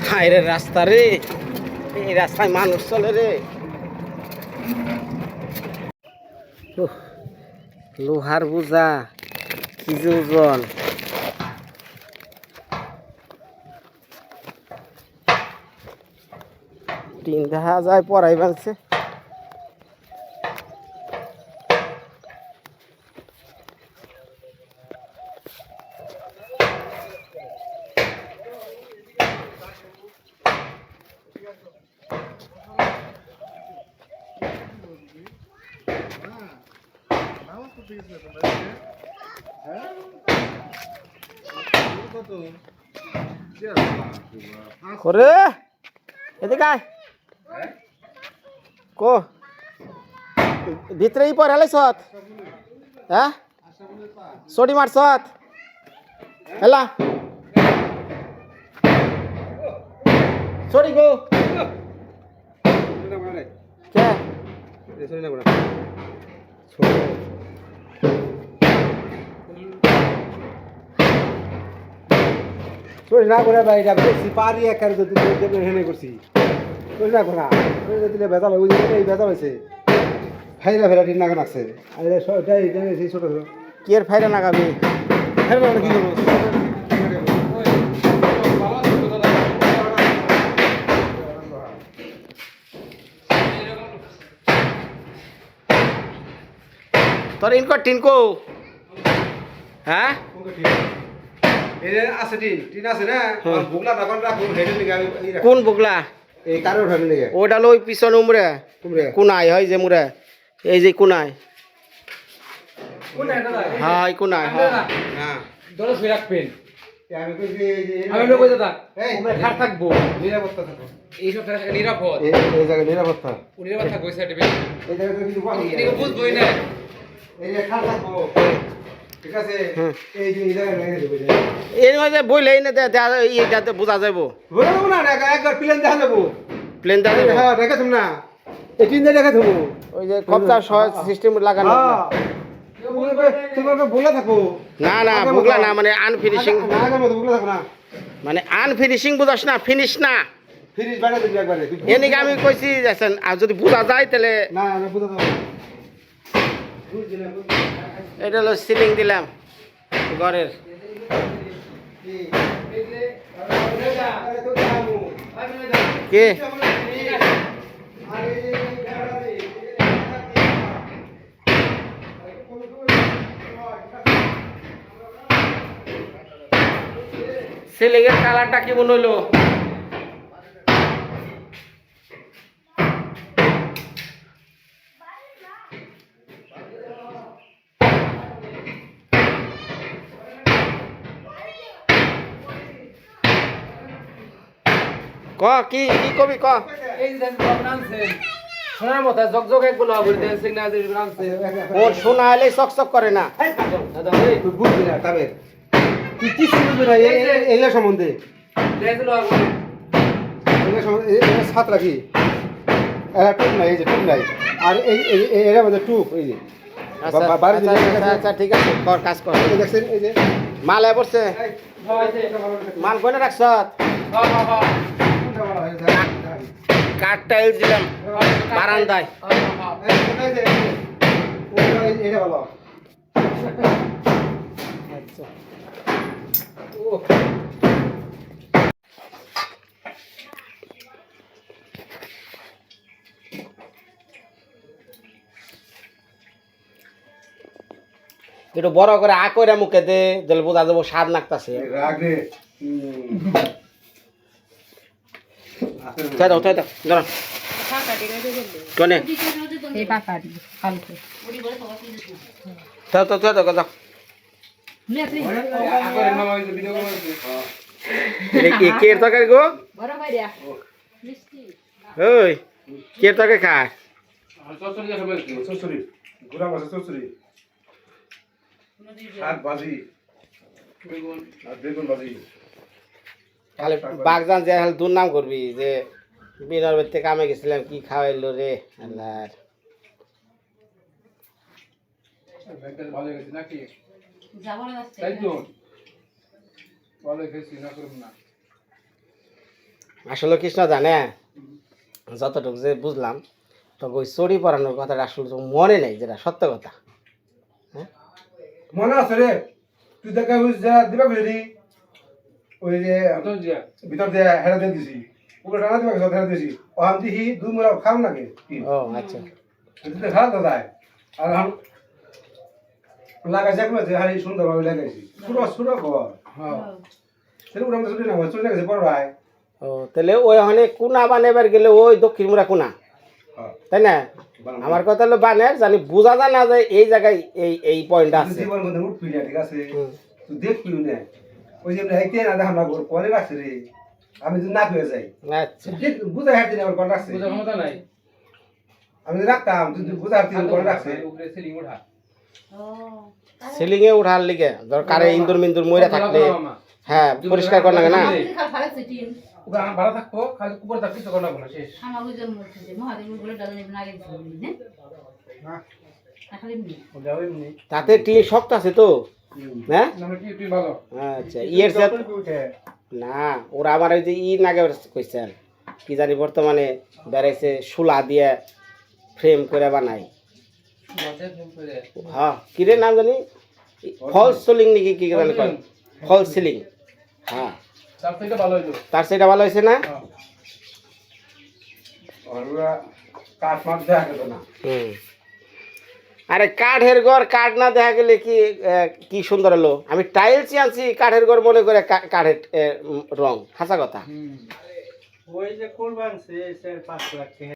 হায়রে রাস্তা রে, এই রাস্তায় মানুষ চলে রে। লোহার বোঝা কি যে ওজন। টিন দেখা যায় পড়াই বাংছে। করে এদিকে আয়। কো ভিতরেই পড়ালে সত হ্যাঁ সরি মারছত হেলা সরি গো কে চুরি না করে ভাই এটা বেশি পারি একার যদি হেনে করছি চুরি না করা দিলে ভেজাল এই ভেজাল হয়েছে ফাইরা ফেরা ঠিক নাগা নাকছে ছোট কি এর ফাইরা নাগাবি ফেরা কি করবো তোর ইনকো টিনকো হ্যাঁ আছে টিন আছে না বুগলা দোকান রাখুন কোন বুগলা এই কারো উঠাবে নাকি ওটা লই পিছন উমরে কোনায় হয় যে মুরে এই যে কোনায় হ্যাঁ কোনায় হ্যাঁ দলে ফিরে রাখবেন আমি কইছি আমি লোক কইতা থাক আমরা খাট থাকবো নিরাপত্তা থাকবো এই সব জায়গা নিরাপদ এই জায়গা নিরাপত্তা নিরাপত্তা কই সাইডে এই জায়গা কিছু এটা বুঝবই না এই যে খাট থাকবো ঠিক আছে এই যে এই জায়গা লাগিয়ে দেব এই মধ্যে বইলেই না এইটাতে বোঝা যাবো বলবো না একবার প্লেন দেখা যাবো প্লেন দেখা যাবে হ্যাঁ দেখা তুমি না এই তিন জায়গা দেখা দেবো ওই যে কপচার সিস্টেম লাগানো তুমি বলে থাকো না না বুগলা না মানে আনফিনিশিং মানে আনফিনিশিং বুঝাস না ফিনিশ না ফিনিশ বানাই দিবি একবারে এনিকে আমি কইছি যাচ্ছেন আর যদি বোঝা যায় তাহলে না না বোঝা যাবে এটা হলো সিলিং দিলাম ঘরের কে সিলিংয়ের কালারটা কেমন হইলো ক কি কি কবি ক এই যে বানানছেন সোনার মতো জগজগ একগুলো বলে দেন সিগনেচার বানানছে ওর সোনা হলে চকচক করে না দাদা এই তুই বুঝবি না তবে তুই কি শুনবি না এইলা সম্বন্ধে দেখলো এইলা সম্বন্ধে এই সাত রাখি এরা টুপ নাই এই যে টুপ নাই আর এই এর মধ্যে টুপ এই যে আচ্ছা ঠিক আছে কর কাজ কর এই দেখছেন এই যে মাল আয় পড়ছে মাল কোনে রাখছ কাঠ টাইল দিলাম বারান্দায় আচ্ছা একটু বড় করে আ করে মুখে দে দিলে বোঝা যাবো স্বাদ লাগতেছে দাও দাঁড়ান কোনে দাও কে তরকারি গো ওই কে তরকারি খায় ঘোরা মাছের চচ্চড়ি শাক ভাজি আর বেগুন ভাজি তাহলে বাগজান যে দুর্নাম করবি যে বিনর বাড়িতে কামে গেছিলাম কি খাওয়াইলো রে আল্লাহর ভালো গেছে নাকি তাই তো ভালো গেছি না করব না আসলে কৃষ্ণ জানে যতটুকু যে বুঝলাম তো ওই চড়ি পড়ানোর কথাটা আসলে তো মনে নেই যেটা সত্য কথা হ্যাঁ মনে আছে রে তুই দেখা দিবা বুঝলি ওই যে ভিতর দিয়ে হেরা দিয়ে দিছি উপরে টানা দিবা গেছে হেরা দিয়েছি ওখান থেকে দুই মোড়া খাম নাকি ও আচ্ছা দিতে খারাপ তো যায় আর আমি লাগাইছে একবার যে হারি সুন্দরভাবে লাগাইছি ছোট ছোট ঘর হ্যাঁ সেরকম আমরা ছুটি না চলে গেছে বড় ভাই ও তাহলে ওই ওখানে কোনা বানাবার গেলে ওই দক্ষিণ মুড়া কোনা তাই না আমার কথা হলো বানের জানি বোঝা যায় না যে এই জায়গায় এই পয়েন্টটা আছে জীবন মধ্যে উঠবি না ঠিক আছে তুই দেখবিও না ওই যে হাইতে না দেখা না পরে রাখছে রে আমি যদি না পেয়ে যাই আচ্ছা বুঝা হাঁটতে আমার কোন রাখছে বুঝা ক্ষমতা নাই আমি রাখতাম তুই বুঝা হাঁটতে কোন রাখছে উপরে সিলিং ওঠা সিলিং এ উঠার লিগে দরকারে ইন্দুর মিন্দুর মইরা থাকলে হ্যাঁ পরিষ্কার করা লাগে না ওগা ভাড়া থাকবো খালি উপরে থাকতে তো করব না শেষ আমার বুঝলাম বলছে যে মহাদেব গুলো ডালে নেবেন আগে দিবেন না খালি নি ওটাই নি তাতে টিন শক্ত আছে তো হ্যাঁ আমরা কি তুই ভালো আচ্ছা ইয়ের সাথে না ওরা আমার ওই যে নাগে কইছেন কি জানি বর্তমানে বেড়াইছে শুলা দিয়ে ফ্রেম করে বানাই হ্যাঁ কিরে নাম জানি ফলস সিলিং নাকি কি জানি কয় ফলস সিলিং হ্যাঁ তার সেটা ভালো হয়েছে না ওরা কাঠ মাঠ দেখা গেল না আরে কাঠের ঘর কাঠ না দেখা গেলে কি কি সুন্দর হলো আমি টাইলসই আনছি কাঠের ঘর মনে করে কাঠের রং খাসা কথা ওই যে করবান সে 5 লাখ টাকা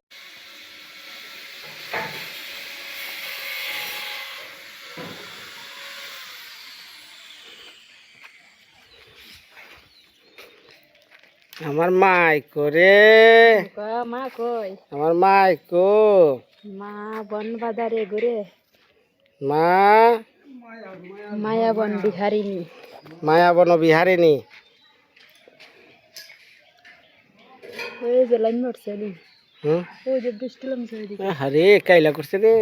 আমার মাই করে মা কই আমার মাই কো মা বন বাজারে ঘুরে মা মায়া বন বিহারিনী মায়াবন বিহারিনী ওই যে লাইন মরছে হুম ওই যে বৃষ্টি লামছে ওইদিকে আরে কাইলা করছে রে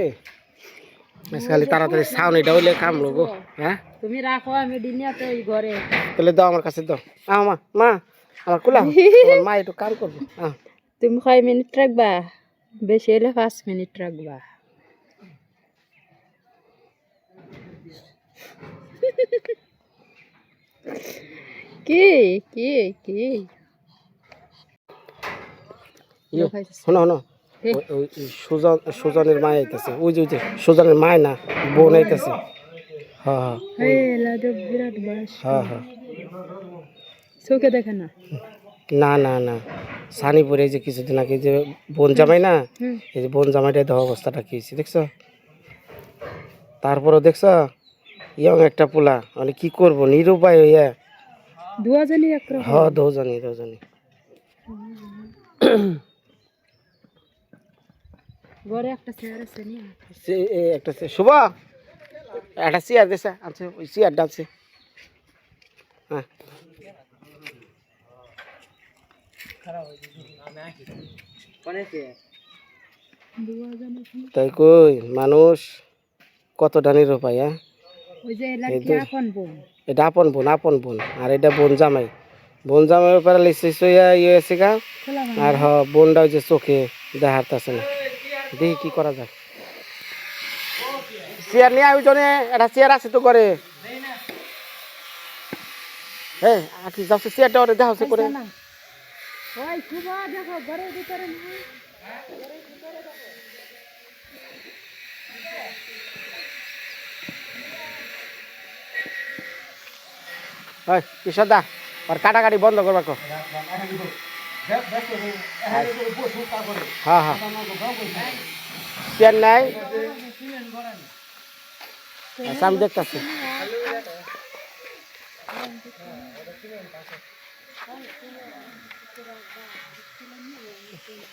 খালি তাড়াতাড়ি ছাউনিটা হইলে কাম লোগো হ্যাঁ তুমি রাখো আমি দিনিয়াতে ওই ঘরে তাহলে দাও আমার কাছে দাও মা মা আমার কুলা আমার মা একটু কাম করবো তুমি কয় মিনিট রাখবা বেশি হলে 5 মিনিট রাখবা কি কি কি শোনো শোনো ওই সুজনের মা আইতেছে ওই যে সুজনের মা না বোন আইতেছে হ্যাঁ বিরাট বয়স হ্যাঁ হ্যাঁ চোখে দেখে না না না না সানিপুরে যে কিছুদিন আগে যে বোন জামাই না এই যে বোন জামাইটাই দেওয়া অবস্থাটা কি হয়েছে দেখছো তারপরও দেখছো ইয়ং একটা পোলা মানে কি করবো নিরুপায় হইয়া দুজনই একরকম হ্যাঁ দুজনই ঘরে একটা চেয়ার আছে নি একটা শুভ একটা চেয়ার দেশে আনছে ওই চেয়ার ডালছে হ্যাঁ তাই কই মানুষ কতটা নিরুপায় হ্যাঁ এটা আপন বোন আর এটা বোন জামাই প্যারালাইসিস হইয়া ইয়ে আছে গা আর বোনটা ওই যে চোখে দেখাতেছে না দেখি কি করা যায় চেয়ার নিয়ে আমি জনে একটা চেয়ার আছে তো করে হ্যাঁ আর কি যাচ্ছে চেয়ারটা ওরে দেখা করে কিশোর দা আর কাটাকাটি বন্ধ করবা কো হ্যাঁ হ্যাঁ চেয়ার নাই আচ্ছা আমি দেখতেছি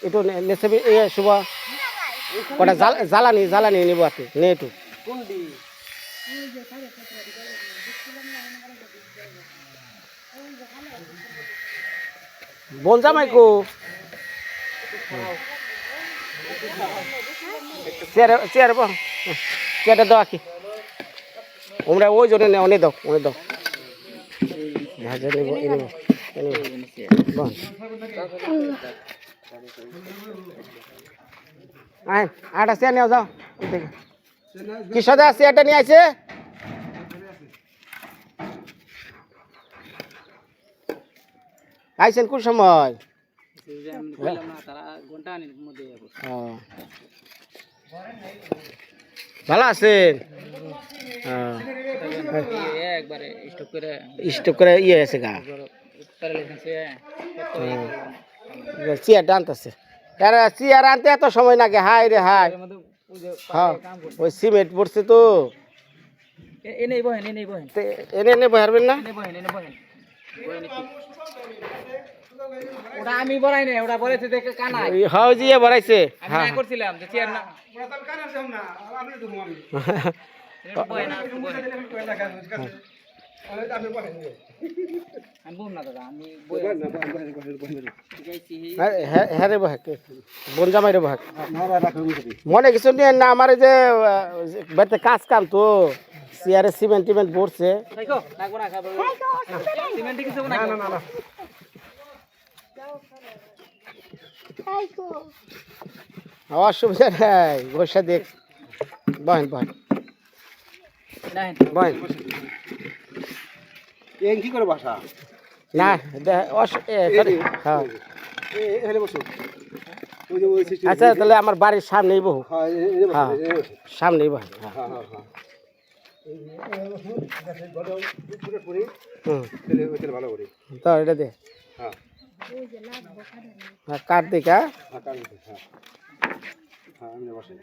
একটু নেছে শুভ কটা জ্বালানি জ্বালানি নিব আপনি নে একটু বোন জামাই কো চেয়ারে চেয়ারে বহ চেয়ারে দাও কি ওমরা ওই জন্য নে অনে দাও ভাজা নেব এই নেব বহ আয় আটা চেয়ার নিয়ে যাও কি সদা চেয়ারটা নিয়ে আসে আইছেন কোন সময় ভালো আছেন স্টক করে ইয়ে আছে গা চেয়ার আনতেছে চেয়ার আনতে এত সময় লাগে হাই রে হাই হ্যাঁ ওই সিমেন্ট পড়ছে তো এনে এনে বহারবেন না ওটা আমি বড়াই নাই ওটা বলেছে দেখে কানাই হাও জিয়ে বড়াইছে আমি না করছিলাম যে চেয়ার না আমি বল না দাদা আমি হ্যাঁ রে বহাক বোন জামাই রে বহাক মনে কিছু নিয়ে না আমার এই যে বাড়িতে কাজ কাম তো চেয়ারে সিমেন্ট টিমেন্ট পড়ছে অসুবিধা নাই বসে দেখ বহেন বহেন বহেন কি করে বাসা না হ্যাঁ আচ্ছা তাহলে আমার বাড়ির সামনেই বহু হ্যাঁ সামনেই বহেন হ্যাঁ ভালো করে তো এটা দে হ্যাঁ কাট দিকা আমি বসে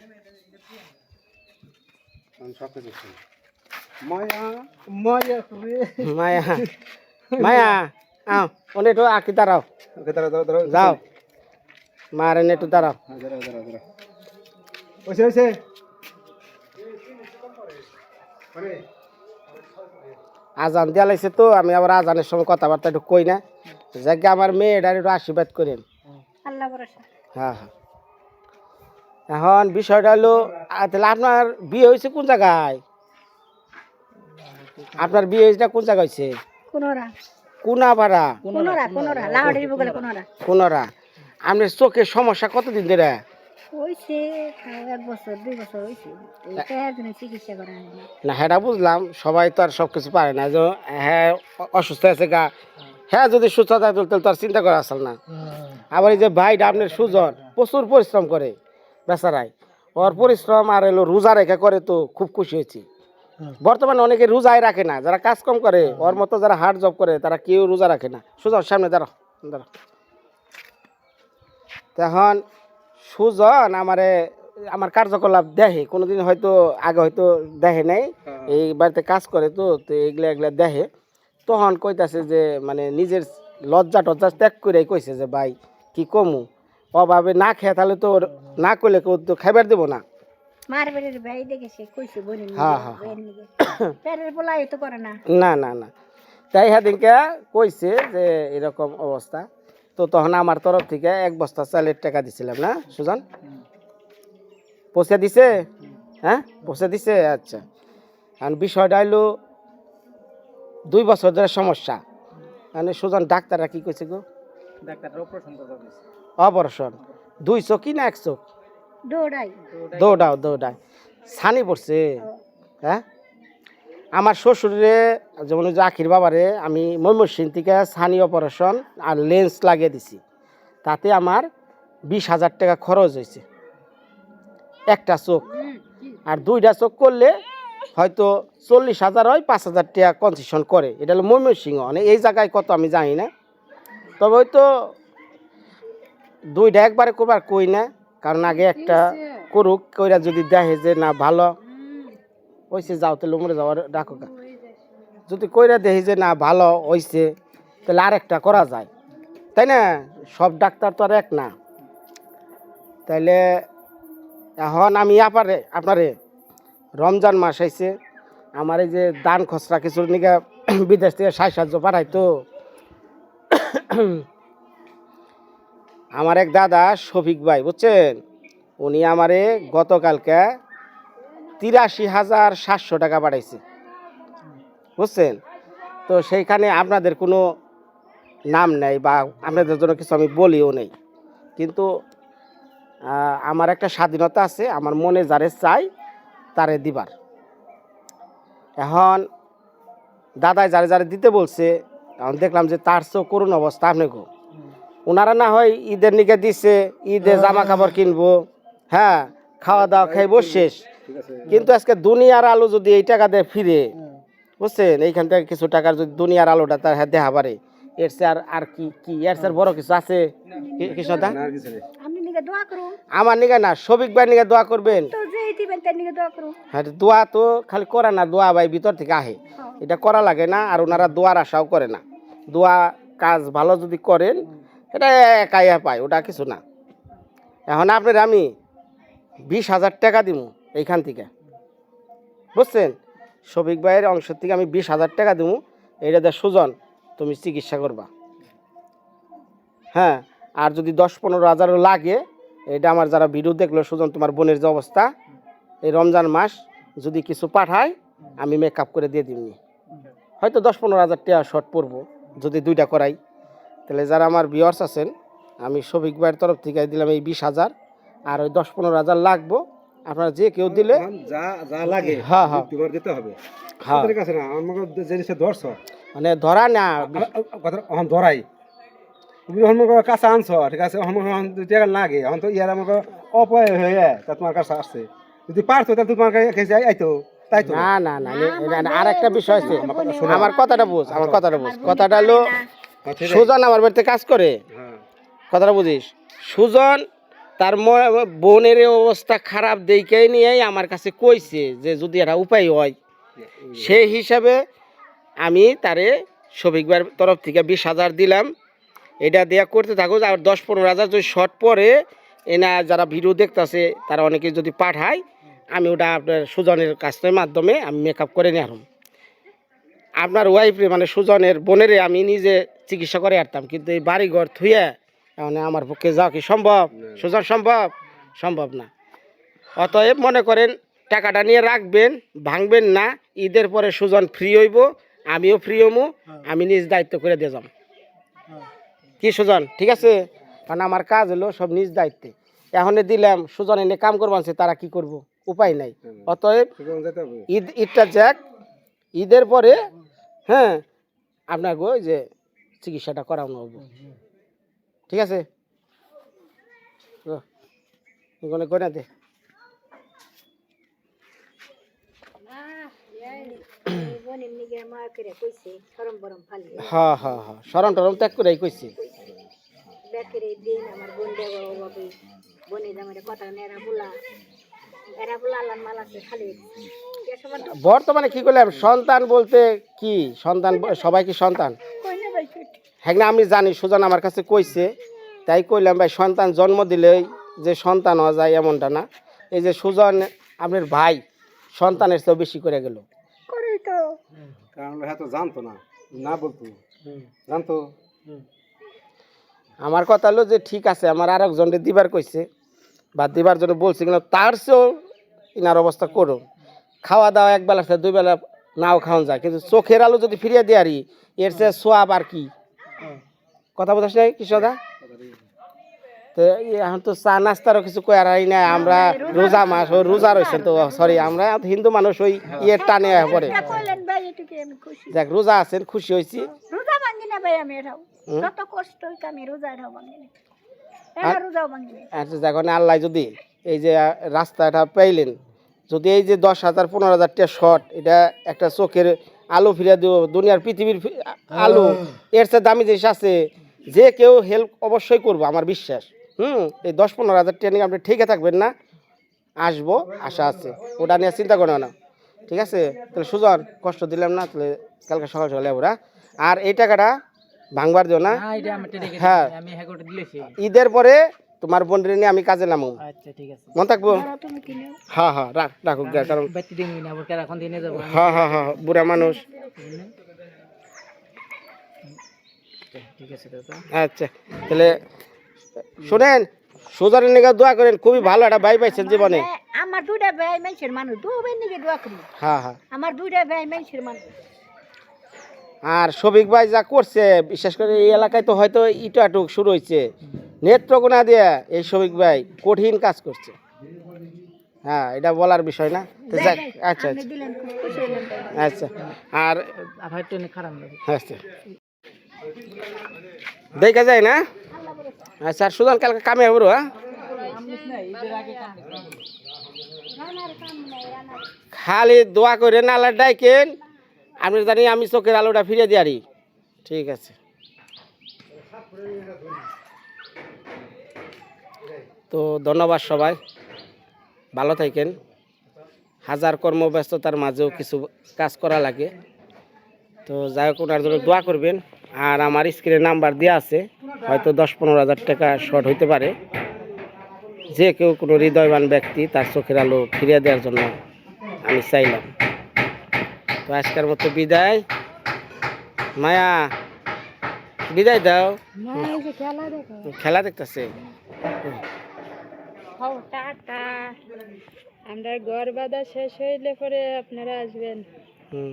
আমি সব কিছু মায়া মায়া মায়া মায়া আও ওনে তো আকি দাঁড়াও যাও মারে নে একটু দাঁড়াও ওইসে আজান দেওয়া লাগছে তো আমি আবার আজানের সময় কথাবার্তা একটু কই না যাকে আমার মেয়েটার একটু আশীর্বাদ করেন হ্যাঁ হ্যাঁ এখন বিষয়টা হলো তাহলে আপনার বিয়ে হয়েছে কোন জায়গায় আপনার বিয়ে হয়েছে কোন জায়গায় হয়েছে কোনাপাড়া কোনরা আপনার চোখের সমস্যা কতদিন ধরে না হ্যাঁ বুঝলাম সবাই তো আর সব কিছু পারে না যে হ্যাঁ অসুস্থ আছে গা হ্যাঁ যদি সুস্থ থাকে তাহলে তো আর চিন্তা করা আসল না আবার এই যে ভাইটা আপনার সুজন প্রচুর পরিশ্রম করে বেচারাই ওর পরিশ্রম আর এলো রোজা রেখে করে তো খুব খুশি হয়েছি বর্তমানে অনেকে রোজাই রাখে না যারা কাজ কম করে ওর মতো যারা হার্ড জব করে তারা কেউ রোজা রাখে না সুজন সামনে দাঁড়াও দাঁড়াও তখন সুজন আমার কার্যকলাপ দেখে কোনোদিন হয়তো আগে হয়তো দেখে নাই এই বাড়িতে কাজ করে তো এগুলা দেখে তখন কইতাছে যে মানে নিজের লজ্জা টজ্জা ত্যাগ করে কইছে যে ভাই কি কমু অভাবে না খেয়ে তাহলে তো না করলে কেউ তো খাইবার দেবো না না না না তাই সেদিনকে কইছে যে এরকম অবস্থা তো তখন আমার তরফ থেকে 1 বস্তা চালের টাকা দিছিলাম না সুজন পৌঁছে দিছে হ্যাঁ পৌঁছে দিছে আচ্ছা আর বিষয়টা হলো 2 বছর ধরে সমস্যা মানে সুজন ডাক্তাররা কি কইছে গো অপারেশন 2 চোখ কি না 1 চোখ দৌড়াও ছানি পড়ছে হ্যাঁ আমার শ্বশুরে যেমন যে আখির বাবারে আমি ময়মনসিংহ থেকে ছানি অপারেশন আর লেন্স লাগিয়ে দিছি তাতে আমার 20,000 টাকা খরচ হয়েছে একটা চোখ আর 2টা চোখ করলে হয়তো 40,000 হয় 5,000 টাকা কনসেশন করে এটা হলো ময়মনসিংহ মানে এই জায়গায় কত আমি জানি না তবে হয়তো 2টা একবারে করবার কই না কারণ আগে একটা করুক কইরা যদি দেখে যে না ভালো হয়েছে যাও তাহলে উমরে যাওয়ার ডাকো যদি কইরা দেখি যে না ভালো হয়েছে তাহলে আরেকটা করা যায়, তাই না? সব ডাক্তার তো আর এক না। তাইলে এখন আমি আপনারে রমজান মাস আইছে, আমার এই যে দান খসড়া কিছুর নিকে বিদেশ থেকে সাহায্য পাঠাই তো আমার এক দাদা শফিক ভাই বুঝছেন, উনি আমারে গতকালকে ৮৩,৭০০ টাকা পাঠাইছে বুঝছেন। তো সেইখানে আপনাদের কোনো নাম নেই বা আপনাদের জন্য কিছু আমি বলিও নেই, কিন্তু আমার একটা স্বাধীনতা আছে, আমার মনে যারে চাই তারে দিবার। এখন দাদাই যারে যারে দিতে বলছে, এখন দেখলাম যে তার চেয়েও করুণ অবস্থা আপনাকে। ওনারা না হয় ঈদের নিকে দিছে, ঈদে জামা কাপড় কিনবো, হ্যাঁ খাওয়া দাওয়া খাইবো শেষ, কিন্তু আজকে দুনিয়ার আলো যদি এই টাকা দিয়ে ফিরে বুঝছেন, এইখান থেকে কিছু টাকার যদি দুনিয়ার আলোটা তার হাতে দেখা পারে, এর চেয়ে আর কি কি এর চেয়ে বড় কিছু আছে কৃষ্ণদা? আমার নিকে না, শফিক ভাই নিকে দোয়া করবেন। হ্যাঁ দোয়া তো খালি করে না, দোয়া ভাই ভিতর থেকে আহে, এটা করা লাগে না, আর ওনারা দোয়ার আশাও করে না। দোয়া কাজ ভালো যদি করেন এটা একাই পায়, ওটা কিছু না। এখন আপনার আমি 20,000 টাকা দিব এইখান থেকে বুঝছেন, শফিক ভাইয়ের অংশ থেকে আমি 20,000 টাকা দিব, এইটা দিয়ে সুজন তুমি চিকিৎসা করবা। হ্যাঁ, আর যদি 10-15 হাজারও লাগে, এটা আমার যারা ভিডিও দেখলো, সুজন তোমার বোনের যে অবস্থা, এই রমজান মাস যদি কিছু পাঠায় আমি মেকআপ করে দিয়ে দিবনি, হয়তো 10-15 হাজার টাকা শর্ট পড়বো যদি দুইটা করাই। তাহলে যারা আমার ভিউয়ার্স আছেন, আমি শফিক ভাইয়ের তরফ থেকে দিলাম এই 20,000, আর ওই 10-15 হাজার লাগবো, আপনারা যে কেউ দিলে যা যা লাগে হ্যাঁ হ্যাঁ তোমার দিতে হবে। হ্যাঁ ঠিক আছে না, আমার জিনিসে ধরছ মানে ধরা না এখন ধরাই, তুমি যখন মনে কাছে আনছ, ঠিক আছে, এখন টাকা লাগে, এখন তো ইয়ার আমাকে অপয় হয়ে তা তোমার কাছে আসছে, যদি পারতো তাহলে তোমার কাছে আইতো, তাই তো? না না না আর একটা বিষয় আছে, আমার কথাটা বুঝ, কথাটা হলো সুজন আমার বাড়িতে কাজ করে, কথাটা বুঝিস। সুজন তার বোনের অবস্থা খারাপ দেখেই নিয়েই আমার কাছে কইছে যে যদি একটা উপায় হয়, সেই হিসাবে আমি তারে শফিক ভাইয়ের তরফ থেকে 20,000 দিলাম, এটা দেয়া করতে থাকো। আর 10-15 হাজার যদি শর্ট পরে এনা যারা ভিডিও দেখতেছে তারা অনেকে যদি পাঠায়, আমি ওটা আপনার সুজনের কাজের মাধ্যমে আমি মেকআপ করে নিয়ে আসলাম। আপনার ওয়াইফরে মানে সুজনের বোনেরে আমি নিজে চিকিৎসা করে আসতাম, কিন্তু এই বাড়িঘর থুয়ে মানে আমার পক্ষে যাওয়া কি সম্ভব? সুজন সম্ভব না। অতএব মনে করেন টাকাটা নিয়ে রাখবেন, ভাঙবেন না। ঈদের পরে সুজন ফ্রি হইব, আমিও ফ্রি হমু, আমি নিজ দায়িত্ব করে দিয়ে যাব। কি সুজন ঠিক আছে? কারণ আমার কাজ হলো সব নিজ দায়িত্বে। এখন দিলাম, সুজন এনে কাম করবানছে, তারা কি করব? উপায় নাই। অতএব ঈদটা যাক, ঈদের পরে হ্যাঁ আপনাকে ওই যে চিকিৎসাটা করানো হবে, ঠিক আছে? কই না দে হ্যাঁ হ্যাঁ হ্যাঁ, শরম টরম ত্যাগ করে কইছে। বর্তমানে কি করলাম, সন্তান বলতে কি সন্তান, সবাই কি সন্তান? হ্যাঁ না, আমি জানি সুজন আমার কাছে কইছে, তাই কইলাম ভাই সন্তান জন্ম দিলেই যে সন্তান হওয়া যায় এমনটা না। এই যে সুজন আপনার ভাই সন্তানের চেয়েও বেশি করে গেল, কারণ হ্যাঁ তো জানতো না, না বলতো জানতো। আমার কথা হলো যে ঠিক আছে, আমার আর একজনকে দিবার কইছে বা দিবার জন্য বলছে, কিন্তু তার চেয়েও ইনার অবস্থা করো। খাওয়া দাওয়া একবেলা থেকে 2 বেলা নাও খাওয়া যায়, কিন্তু চোখের আলো যদি ফিরিয়ে দেয়ারি এর চেয়ে সোয়াব আর কি? কথা বলছিস নাই কৃষ্ণদা? তো এখন তো চা নাস্তারও কিছু কয়ারাই নাই, আমরা রোজা মাস, ও রোজা রয়েছেন তো, সরি আমরা হিন্দু মানুষ ওই ইয়ের টানে পড়ে। দেখ রোজা আছেন, খুশি হয়েছি। যখন আল্লাহ যদি এই যে রাস্তাটা পাইলেন, যদি এই যে 10,000-15,000 টাকা শর্ট, এটা একটা চোখের আলো ফিরিয়ে দিব, দুনিয়ার পৃথিবীর আলো, এর চেয়ে দামি জিনিস আছে, যে কেউ হেল্প অবশ্যই করবো আমার বিশ্বাস। এই 10-15,000 টাকা নিয়ে আপনি ঠিকই থাকবেন না, আসবো, আশা আছে, ওটা নিয়ে চিন্তা করো না, ঠিক আছে? তাহলে সুজন কষ্ট দিলাম না, তাহলে কালকে সকাল সকালে ওরা। আর এই টাকাটা ভাঙবার দিও না না এটা আমি টেনে হ্যাঁ আমি হ্যাঁ করে দিলেছি ঈদের পরে তোমার বোনরে নিয়ে আমি কাজে নামো আচ্ছা ঠিক আছে মন থাকবো তুমি কিনে হ্যাঁ হ্যাঁ রাখুক গা কারণ বাতি দিন না আবার কেরা কোন দিনে যাব হ্যাঁ হ্যাঁ হ্যাঁ বুড়া মানুষ ঠিক আছে দাদা আচ্ছা তাহলে শোনেন সোজারের নিগা দোয়া করেন খুবই ভালো একটা ভাই পাইছেন জীবনে আমার দুইটা ভাই মানুষের মানুষ দু ভাই নিকে দোয়া করি হ্যাঁ হ্যাঁ আমার দুইটা ভাই মানুষের মানুষ আর শফিক ভাই যা করছে বিশেষ করে এই এলাকায় তো হয়তো ইটাটুক শুরু হয়েছে নেত্রকোনা দিয়ে এই শফিক ভাই কঠিন কাজ করছে হ্যাঁ এটা বলার বিষয় না তো যাক, আচ্ছা আচ্ছা দিলেন খুব খুশি হইলাম আচ্ছা আর আবার একটু খারাপ লাগে আচ্ছা দেখা যায় না আচ্ছা আর সুদান কালকে কামে হবো হ্যাঁ খালি দোয়া করে নালার ডাইকেন আমি জানি আমি চোখের আলোটা ফিরে দিয়ারি ঠিক আছে তো ধন্যবাদ সবাই ভালো থাকেন হাজার কর্মব্যস্ততার মাঝেও কিছু কাজ করা লাগে তো যাই হোক ওনার জন্য দোয়া করবেন আর আমার স্ক্রিনে নাম্বার দেওয়া আছে হয়তো 10-15 হাজার টাকা শর্ট হইতে পারে যে কেউ কোনো হৃদয়বান ব্যক্তি তার চোখের আলো ফিরিয়ে দেওয়ার জন্য আমি চাইলাম তো আজকের মতো বিদায় মায়া বিদায় দাও খেলা দেখো খেলা দেখতেছে টাটা আমরা ঘর বাঁধা শেষ হইলে পরে আপনারা আসবেন হুম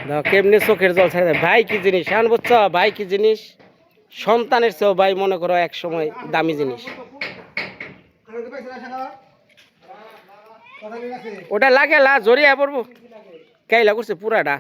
দাও কেমনি চোখের জল ছাড়ে দেয়। ভাই কি জিনিস এখন বুঝছো ভাই কি জিনিস সন্তানের চেয়েও ভাই মনে করো এক সময় দামি জিনিস ওটা লাগে লা জড়িয়ে পড়বো কাইলা করছে পুরাটা